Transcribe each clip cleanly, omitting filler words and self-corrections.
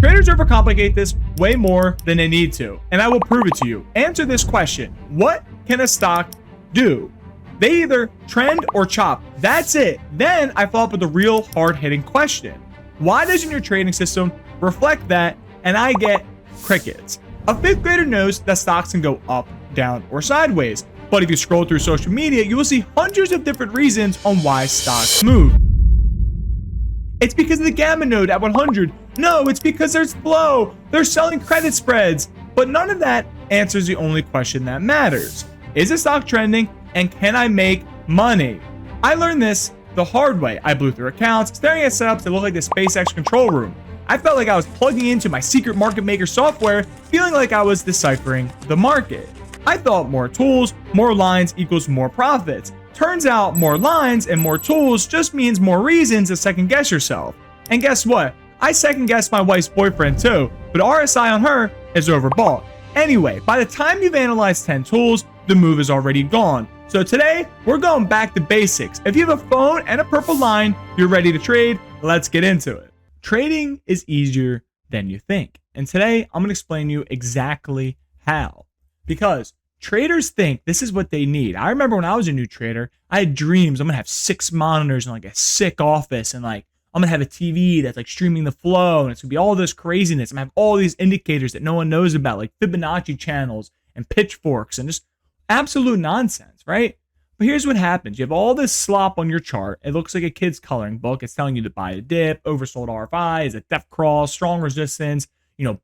Traders overcomplicate this way more than they need to, and I will prove it to you. Answer this question. What can a stock do? They either trend or chop. That's it. Then I follow up with a real hard-hitting question. Why doesn't your trading system reflect that? And I get crickets. A fifth grader knows that stocks can go up, down, or sideways. But if you scroll through social media, you will see hundreds of different reasons on why stocks move. It's because of the gamma node at 100. No, it's because there's flow. They're selling credit spreads. But none of that answers the only question that matters. Is a stock trending, and can I make money? I learned this the hard way. I blew through accounts, staring at setups that look like the SpaceX control room. I felt like I was plugging into my secret market maker software, feeling like I was deciphering the market. I thought more tools, more lines equals more profits. Turns out more lines and more tools just means more reasons to second guess yourself. And guess what? I second guessed my wife's boyfriend too, but RSI on her is overbought. Anyway, by the time you've analyzed 10 tools, the move is already gone. So today, we're going back to basics. If you have a phone and a purple line, you're ready to trade. Let's get into it. Trading is easier than you think. And today, I'm going to explain to you exactly how. Because traders think this is what they need. I remember when I was a new trader, I had dreams. I'm going to have 6 monitors and like a sick office, and like I'm going to have a TV that's like streaming the flow, and it's going to be all this craziness. I'm going to have all these indicators that no one knows about, like Fibonacci channels and pitchforks and just absolute nonsense, right? But here's what happens. You have all this slop on your chart. It looks like a kid's coloring book. It's telling you to buy a dip, oversold RFI, is a depth cross, strong resistance,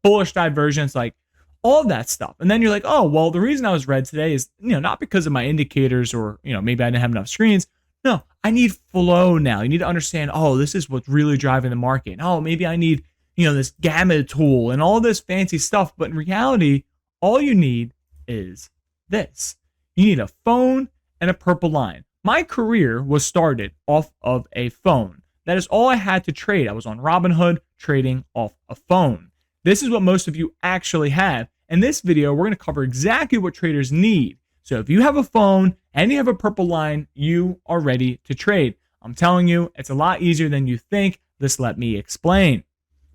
bullish divergence, like all of that stuff. And then you're like, oh, well, the reason I was red today is, not because of my indicators or, maybe I didn't have enough screens. No, I need flow now. You need to understand, oh, this is what's really driving the market. Oh, maybe I need, this gamma tool and all this fancy stuff. But in reality, all you need is this. You need a phone and a purple line. My career was started off of a phone. That is all I had to trade. I was on Robinhood trading off a phone. This is what most of you actually have. In this video, we're going to cover exactly what traders need. So if you have a phone and you have a purple line, you are ready to trade. I'm telling you, it's a lot easier than you think. Just let me explain.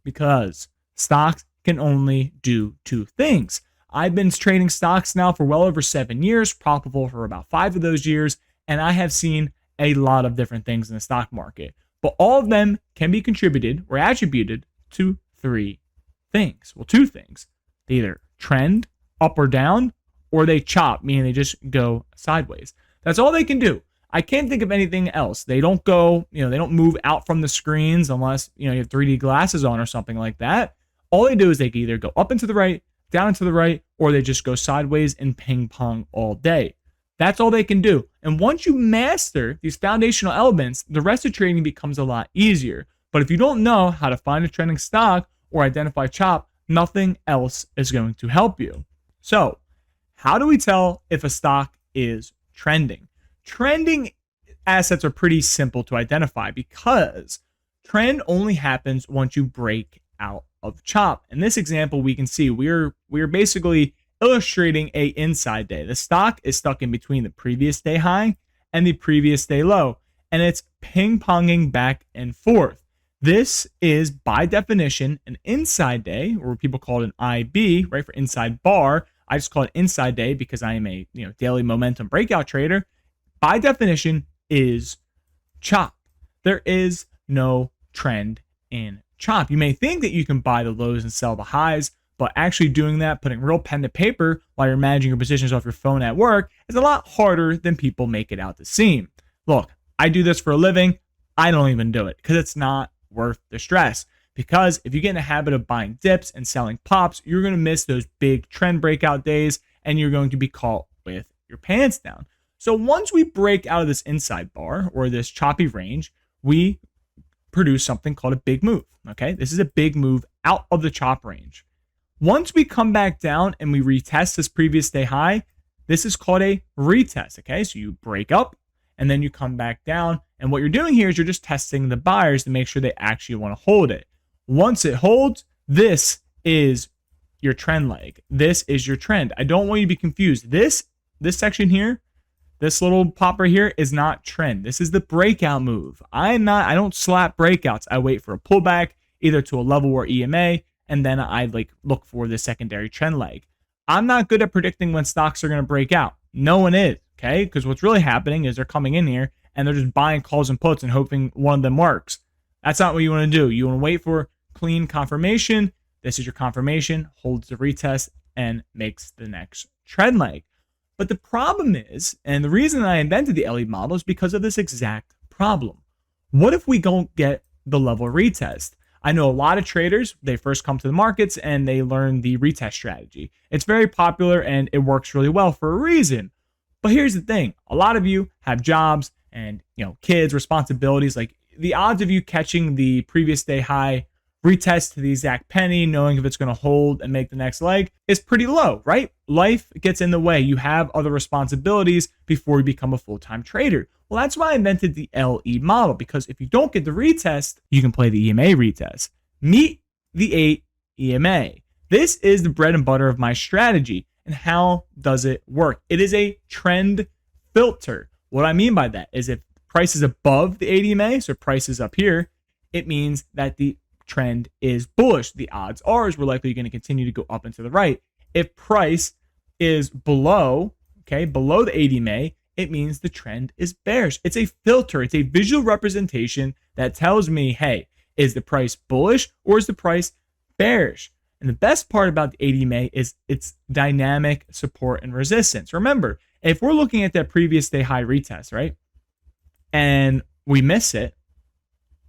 Because stocks can only do 2 things. I've been trading stocks now for well over 7 years, profitable for about 5 of those years, and I have seen a lot of different things in the stock market. But all of them can be contributed or attributed to 3 things. Well, 2 things. They either trend up or down, or they chop, meaning they just go sideways. That's all they can do. I can't think of anything else. They don't go, they don't move out from the screens unless, you have 3D glasses on or something like that. All they do is they can either go up and to the right, down and to the right, or they just go sideways and ping pong all day. That's all they can do. And once you master these foundational elements, the rest of trading becomes a lot easier. But if you don't know how to find a trending stock or identify chop, nothing else is going to help you. So, how do we tell if a stock is trending? Trending assets are pretty simple to identify because trend only happens once you break out of chop. In this example, we can see we're basically illustrating a inside day. The stock is stuck in between the previous day high and the previous day low, and it's ping-ponging back and forth. This is, by definition, an inside day, or people call it an IB, right, for inside bar. I just call it inside day because I am a daily momentum breakout trader. By definition, is chop. There is no trend in chop. You may think that you can buy the lows and sell the highs, but actually doing that, putting real pen to paper while you're managing your positions off your phone at work, is a lot harder than people make it out to seem. Look, I do this for a living. I don't even do it because it's not worth the stress. Because if you get in the habit of buying dips and selling pops, you're going to miss those big trend breakout days and you're going to be caught with your pants down. So once we break out of this inside bar or this choppy range, we produce something called a big move. Okay, this is a big move out of the chop range. Once we come back down and we retest this previous day high, this is called a retest. Okay, so you break up and then you come back down. And what you're doing here is you're just testing the buyers to make sure they actually want to hold it. Once it holds, this is your trend leg. This is your trend. I don't want you to be confused. This section here, this little pop right here is not trend. This is the breakout move. I don't slap breakouts. I wait for a pullback either to a level where EMA and then I like look for the secondary trend leg. I'm not good at predicting when stocks are going to break out. No one is, okay? Because what's really happening is they're coming in here and they're just buying calls and puts and hoping one of them works. That's not what you want to do. You want to wait for clean confirmation. This is your confirmation, holds the retest, and makes the next trend leg. But the problem is, and the reason I invented the LE model is because of this exact problem. What if we don't get the level retest? I know a lot of traders, they first come to the markets and they learn the retest strategy. It's very popular and it works really well for a reason. But here's the thing. A lot of you have jobs and, kids, responsibilities. Like the odds of you catching the previous day high retest to the exact penny, knowing if it's going to hold and make the next leg is pretty low, right? Life gets in the way. You have other responsibilities before you become a full-time trader. Well, that's why I invented the LE model, because if you don't get the retest, you can play the EMA retest. Meet the 8 EMA. This is the bread and butter of my strategy. And how does it work? It is a trend filter. What I mean by that is if price is above the 8 EMA, so price is up here, it means that the trend is bullish. The odds are is we're likely going to continue to go up and to the right. If price is below the 8 EMA, it means the trend is bearish. It's a filter. It's a visual representation that tells me, hey, is the price bullish or is the price bearish? And the best part about the 8 EMA is its dynamic support and resistance. Remember, if we're looking at that previous day high retest, right, and we miss it,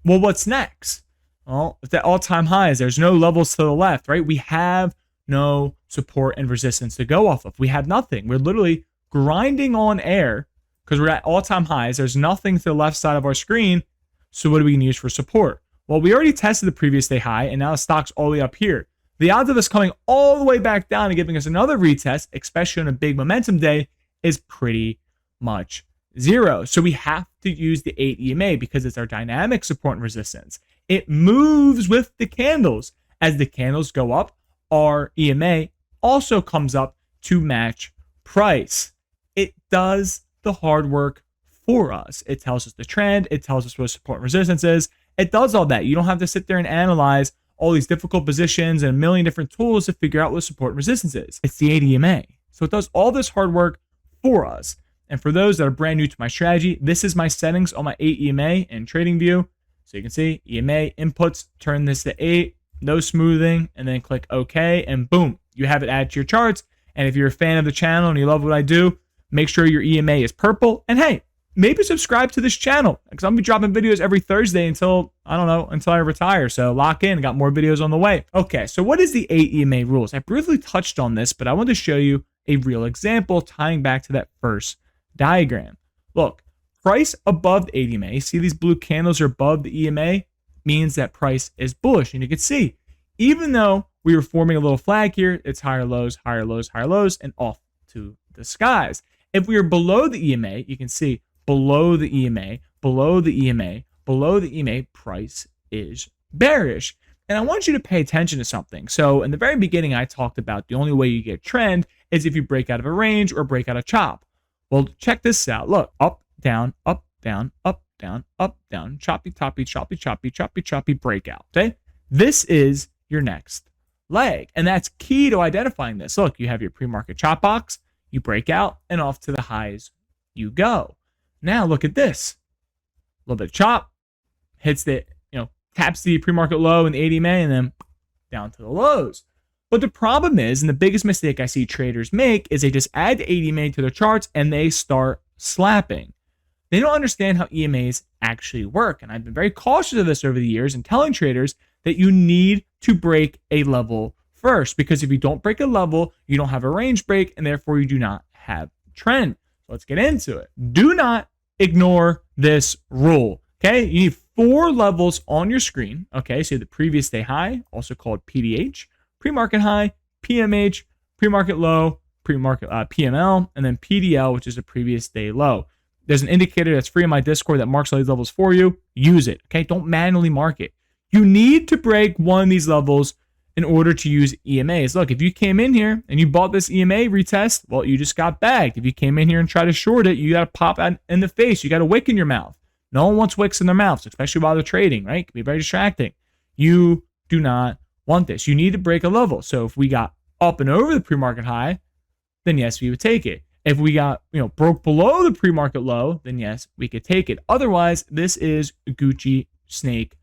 well, what's next? Well, it's at all-time highs. There's no levels to the left, right? We have no support and resistance to go off of. We have nothing. We're literally grinding on air because we're at all-time highs. There's nothing to the left side of our screen. So what are we going to use for support? Well, we already tested the previous day high, and now the stock's all the way up here. The odds of us coming all the way back down and giving us another retest, especially on a big momentum day, is pretty much zero. So we have to use the 8 EMA because it's our dynamic support and resistance. It moves with the candles. As the candles go up, our EMA also comes up to match price. It does the hard work for us. It tells us the trend. It tells us what support and resistance is. It does all that. You don't have to sit there and analyze all these difficult positions and a million different tools to figure out what support and resistance is. It's the 8 EMA. So it does all this hard work for us. And for those that are brand new to my strategy, this is my settings on my 8 EMA in TradingView. So you can see EMA inputs, turn this to 8, no smoothing, and then click OK, and boom, you have it added to your charts. And if you're a fan of the channel and you love what I do, make sure your EMA is purple. And hey, maybe subscribe to this channel because I'm gonna be dropping videos every Thursday until I retire. So lock in, got more videos on the way. Okay, so what is the 8 EMA rules? I briefly touched on this, but I want to show you a real example tying back to that first diagram. Look, price above the 8 EMA, see these blue candles are above the EMA, means that price is bullish. And you can see, even though we were forming a little flag here, it's higher lows, higher lows, higher lows, and off to the skies. If we are below the EMA, you can see below the EMA, below the EMA, below the EMA, price is bearish. And I want you to pay attention to something. So in the very beginning, I talked about the only way you get trend is if you break out of a range or break out a chop. Well, check this out. Look, up, down, up, down, up, down, up, down, choppy, choppy, choppy, choppy, choppy, choppy breakout. Okay? This is your next leg. And that's key to identifying this. Look, you have your pre-market chop box, you break out, and off to the highs you go. Now look at this. A little bit of chop, hits the, taps the pre-market low in the 8 EMA, and then down to the lows. But the problem is, and the biggest mistake I see traders make, is they just add the 8 EMA to their charts and they start slapping. They don't understand how EMAs actually work. And I've been very cautious of this over the years and telling traders that you need to break a level first, because if you don't break a level, you don't have a range break, and therefore you do not have trend. So let's get into it. Do not ignore this rule. Okay, you need 4 levels on your screen. Okay, so the previous day high, also called PDH, pre-market high, PMH, pre-market low, pre-market PML, and then PDL, which is the previous day low. There's an indicator that's free in my Discord that marks all these levels for you. Use it. Okay, don't manually mark it. You need to break one of these levels in order to use EMAs. Look, if you came in here and you bought this EMA retest, well, you just got bagged. If you came in here and tried to short it, you got to pop in the face. You got a wick in your mouth. No one wants wicks in their mouths, especially while they're trading, right? It can be very distracting. You do not want this. You need to break a level. So if we got up and over the pre-market high, then yes, we would take it. If we got, broke below the pre-market low, then yes, we could take it. Otherwise, this is Gucci snake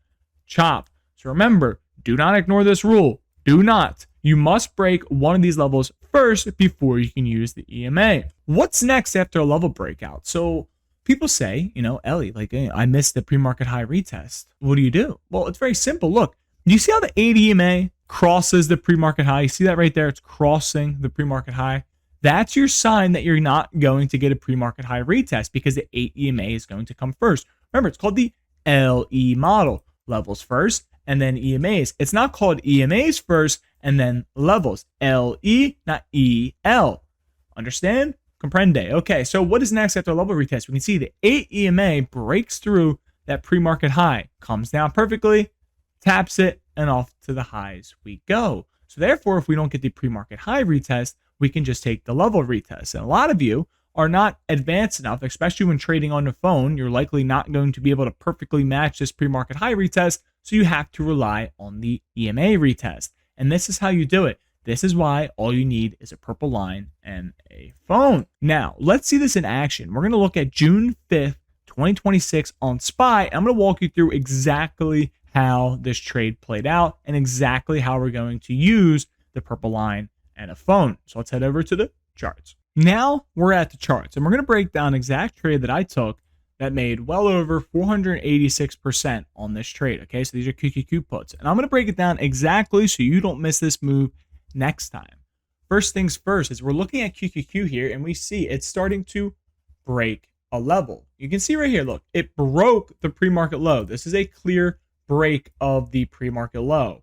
chop. So remember, do not ignore this rule. Do not. You must break one of these levels first before you can use the EMA. What's next after a level breakout? So people say, Ellie, I missed the pre-market high retest. What do? Well, it's very simple. Look, you see how the 8 EMA crosses the pre-market high? You see that right there? It's crossing the pre-market high. That's your sign that you're not going to get a pre-market high retest because the 8 EMA is going to come first. Remember, it's called the LE model. Levels first and then EMAs. It's not called EMAs first and then levels. LE, not EL. Understand? Comprende. Okay, so what is next after a level retest? We can see the 8 EMA breaks through that pre-market high, comes down perfectly, taps it, and off to the highs we go. So therefore, if we don't get the pre-market high retest, we can just take the level retest. And a lot of you are not advanced enough, especially when trading on the phone. You're likely not going to be able to perfectly match this pre-market high retest, so you have to rely on the EMA retest. And this is how you do it. This is why all you need is a purple line and a phone. Now, let's see this in action. We're going to look at June 5th, 2026 on SPY. I'm going to walk you through exactly how this trade played out and exactly how we're going to use the purple line and a phone. So let's head over to the charts. Now we're at the charts, and we're going to break down exact trade that I took that made well over 486% on this trade. Okay, so these are QQQ puts, and I'm going to break it down exactly so you don't miss this move next time. First things first is we're looking at QQQ here, and we see it's starting to break a level. You can see right here, look, it broke the pre-market low. This is a clear break of the pre-market low.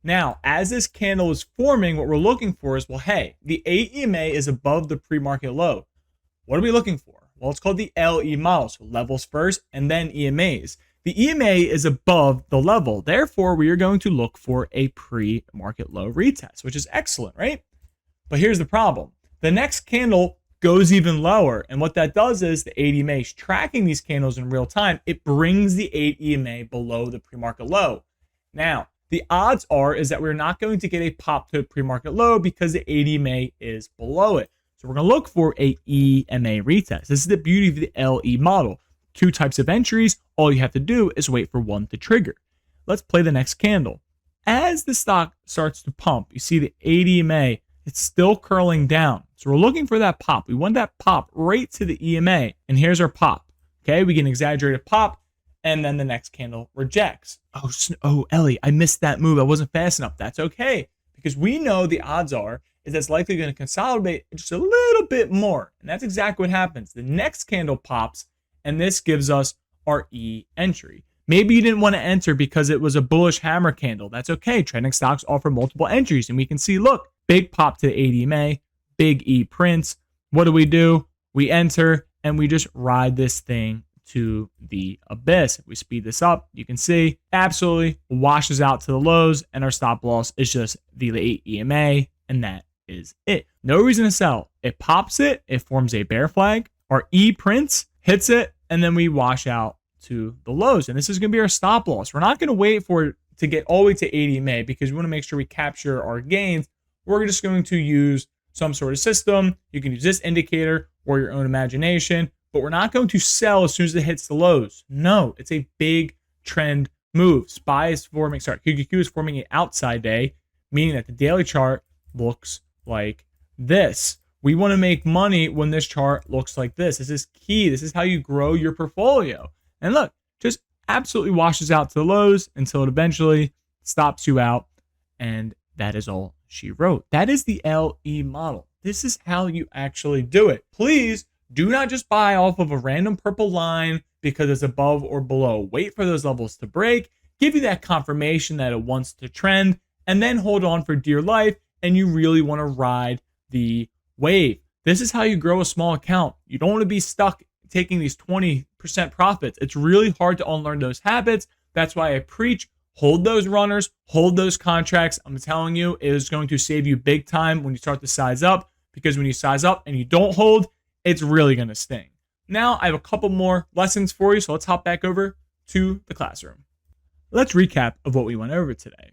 Now, as this candle is forming, what we're looking for is, well, hey, the 8 EMA is above the pre-market low. What are we looking for? Well, it's called the LE model, so levels first and then EMAs. The EMA is above the level. Therefore, we are going to look for a pre-market low retest, which is excellent, right? But here's the problem. The next candle goes even lower, and what that does is the 8 EMA is tracking these candles in real time. It brings the 8 EMA below the pre-market low. Now, the odds are is that we're not going to get a pop to a pre-market low because the 8 EMA is below it. So we're going to look for a EMA retest. This is the beauty of the LE model. 2 types of entries. All you have to do is wait for one to trigger. Let's play the next candle. As the stock starts to pump, you see the 8 EMA, it's still curling down. So we're looking for that pop. We want that pop right to the EMA. And here's our pop. Okay, we get an exaggerated pop. And then the next candle rejects. Oh, Ellie, I missed that move. I wasn't fast enough. That's okay, because we know the odds are is that's likely going to consolidate just a little bit more. And that's exactly what happens. The next candle pops, and this gives us our E entry. Maybe you didn't want to enter because it was a bullish hammer candle. That's okay. Trending stocks offer multiple entries, and we can see, look, big pop to the 8 EMA, big E prints. What do? We enter, and we just ride this thing to the abyss. If we speed this up, you can see absolutely washes out to the lows, and our stop loss is just the 8 EMA, and that is it. No reason to sell. It pops it forms a bear flag. Our E prints, hits it, and then we wash out to the lows. And this is going to be our stop loss. We're not going to wait for it to get all the way to 8 EMA because we want to make sure we capture our gains. We're just going to use some sort of system. You can use this indicator or your own imagination, but we're not going to sell as soon as it hits the lows. No, it's a big trend move. QQQ is forming an outside day, meaning that the daily chart looks like this. We want to make money when this chart looks like this. This is key. This is how you grow your portfolio. And look, just absolutely washes out to the lows until it eventually stops you out. And that is all she wrote. That is the LE model. This is how you actually do it. Please do not just buy off of a random purple line because it's above or below. Wait for those levels to break, give you that confirmation that it wants to trend, and then hold on for dear life. And you really want to ride the wave. This is how you grow a small account. You don't want to be stuck taking these 20% profits. It's really hard to unlearn those habits. That's why I preach, hold those runners, hold those contracts. I'm telling you, it is going to save you big time when you start to size up, because when you size up and you don't hold, it's really going to sting. Now I have a couple more lessons for you, so let's hop back over to the classroom. Let's recap of what we went over today.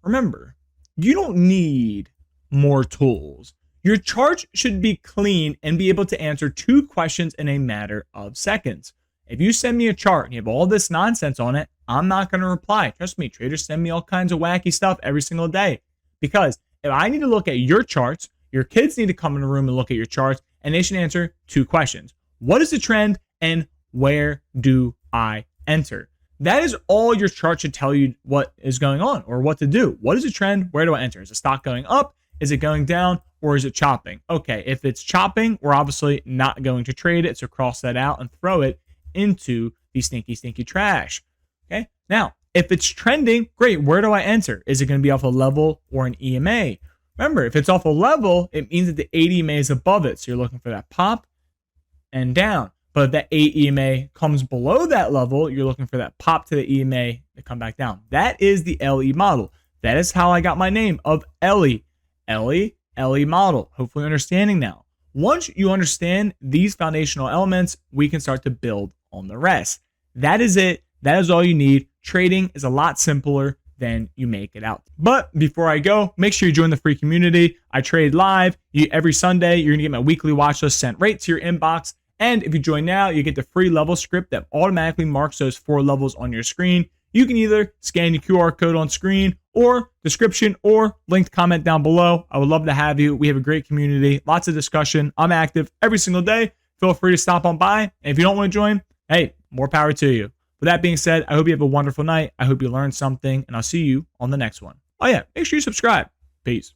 remember, you don't need more tools. Your charts should be clean and be able to answer 2 questions in a matter of seconds. If you send me a chart and you have all this nonsense on it, I'm not going to reply. Trust me, traders send me all kinds of wacky stuff every single day. Because if I need to look at your charts, your kids need to come in the room and look at your charts, and they should answer 2 questions. What is the trend and where do I enter? That is all your chart should tell you what is going on or what to do. What is the trend? Where do I enter? Is the stock going up? Is it going down? Or is it chopping? Okay, if it's chopping, we're obviously not going to trade it. So cross that out and throw it into the stinky trash. Okay, now, if it's trending, great. Where do I enter? Is it going to be off a level or an EMA? Remember, if it's off a level, it means that the 8 EMA is above it. So you're looking for that pop and down. But if that 8 EMA comes below that level, you're looking for that pop to the EMA to come back down. That is the LE model. That is how I got my name of LE model. Hopefully understanding now. Once you understand these foundational elements, we can start to build on the rest. That is it. That is all you need. Trading is a lot simpler than you make it out. But before I go, make sure you join the free community. I trade live every Sunday. You're going to get my weekly watch list sent right to your inbox. And if you join now, you get the free level script that automatically marks those 4 levels on your screen. You can either scan your QR code on screen or description or linked comment down below. I would love to have you. We have a great community, lots of discussion. I'm active every single day. Feel free to stop on by. And if you don't want to join, hey, more power to you. With that being said, I hope you have a wonderful night. I hope you learned something, and I'll see you on the next one. Oh yeah, make sure you subscribe. Peace.